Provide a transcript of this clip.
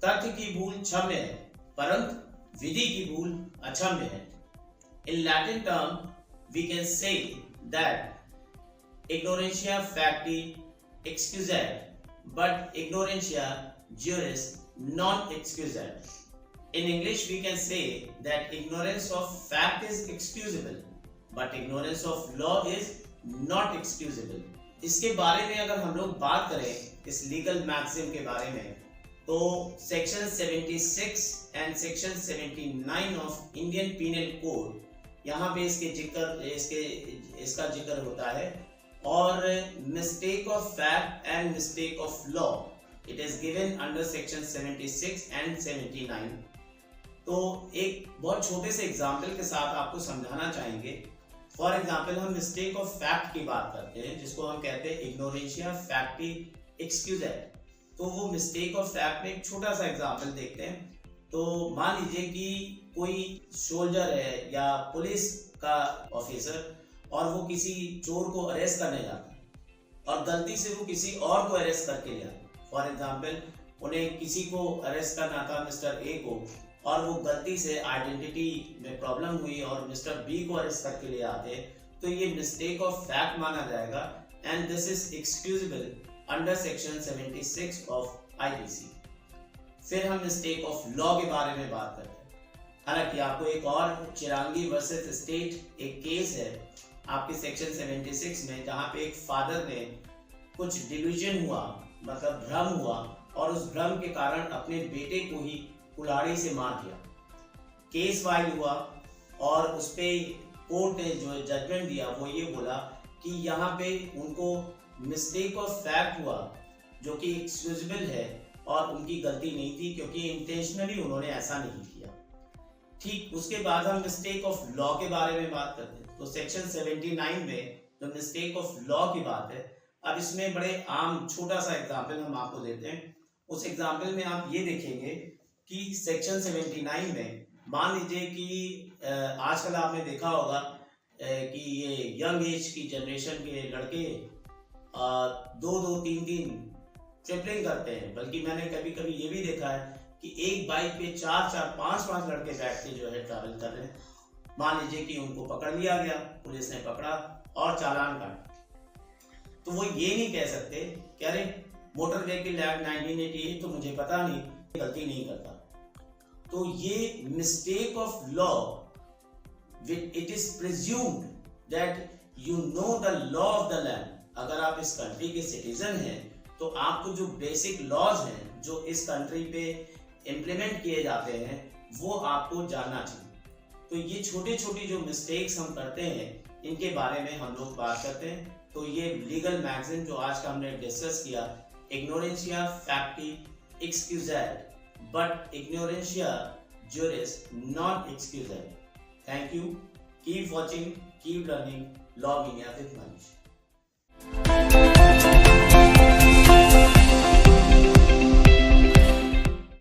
तथ्य की भूल क्षम्य है, परंतु विधि की भूल अक्षम्य है। In Latin term, we can say that ignorantia facti excusat, but ignorantia juris non excusat. In English, we can say that ignorance of fact is excusable, but ignorance of law is not excusable. इसके बारे में अगर हम लोग बात करें इस legal maxim के बारे में, तो section 76 and section 79 of Indian penal code, यहाँ पे इसका जिक्र होता है। और mistake of fact and mistake of law, it is given under section 76 and 79। तो एक बहुत छोटे से एग्जाम्पल के साथ आपको समझाना चाहेंगे। फॉर एग्जाम्पल, हम मिस्टेक ऑफ फैक्ट की बात करते हैं, जिसको हम कहते हैं इग्नोरेंशिया फैक्टी एक्सक्यूजेट। तो वो मिस्टेक ऑफ फैक्ट में एक छोटा सा एग्जाम्पल देखते हैं। तो मान लीजिए कि कोई सोल्जर है या पुलिस का ऑफिसर, और वो किसी चोर को अरेस्ट करने जाता है और गलती से वो किसी और को अरेस्ट करके ले आता है। फॉर एग्जाम्पल, उन्हें किसी को अरेस्ट करना था, मिस्टर ए को, और वो गलती से आइडेंटिटी में प्रॉब्लम हुई और मिस्टर बी को अरेस्ट करके ले आते, तो ये मिस्टेक ऑफ फैक्ट माना जाएगा and this is excusable under section 76 of IPC. फिर हम मिस्टेक ऑफ लॉ के बारे में बात करते हैं। हालांकि आपको एक और चिरांगी वर्सेस स्टेट एक केस है आपके सेक्शन 76 में, जहां पे एक फादर ने कुछ डिल्यूजन हुआ, मतलब भ्रम हुआ, और उस भ्रम के कारण अपने बेटे को ही कुल्हाड़ी से मार दिया। केस फाइल हुआ और उस पे कोर्ट ने जो जजमेंट दिया वो ये बोला कि यहाँ पे उनको मिस्टेक ऑफ फैक्ट हुआ, जो कि एक्सक्यूजेबल है, और उनकी गलती नहीं थी क्योंकि इंटेंशनली उन्होंने ऐसा नहीं किया। ठीक उसके बाद हम मिस्टेक ऑफ लॉ के बारे में बात करते हैं। तो सेक्शन 79 में जो मिस्टेक ऑफ लॉ की बात है, अब इसमें बड़े आम छोटा सा एग्जाम्पल हम आपको देते हैं। उस एग्जाम्पल में आप ये देखेंगे कि सेक्शन 79 में मान लीजिए कि आजकल आपने देखा होगा कि ये यंग एज की जनरेशन के लड़के 2-2, 3-3 ट्रिपलिंग करते हैं। बल्कि मैंने कभी कभी ये भी देखा है कि एक बाइक पे 4-4, 5-5 लड़के बैठ के जो है ट्रैवल कर रहे हैं। मान लीजिए कि उनको पकड़ लिया गया, पुलिस ने पकड़ा और चालान काटा, तो वो ये नहीं कह सकते कि अरे मोटर व्हीकल एक्ट 1988 तो मुझे पता नहीं, गलती नहीं करता। तो ये mistake of law, it is presumed that you know the law of the land. अगर आप इस कंट्री के सिटीजन हैं तो आपको जो बेसिक लॉज हैं जो इस कंट्री पे इम्प्लीमेंट किए जाते हैं वो आपको जानना चाहिए। तो ये छोटी छोटी जो मिस्टेक्स हम करते हैं इनके बारे में हम लोग बात करते हैं। तो ये लीगल मैगजीन जो आज का हमने डिस्कस किया, इग्नोरेंशिया फैक्टी एक्सक्यूजेट but ignorantia juris non excusable. Thank you. Keep watching, keep learning. Law Media with Manish.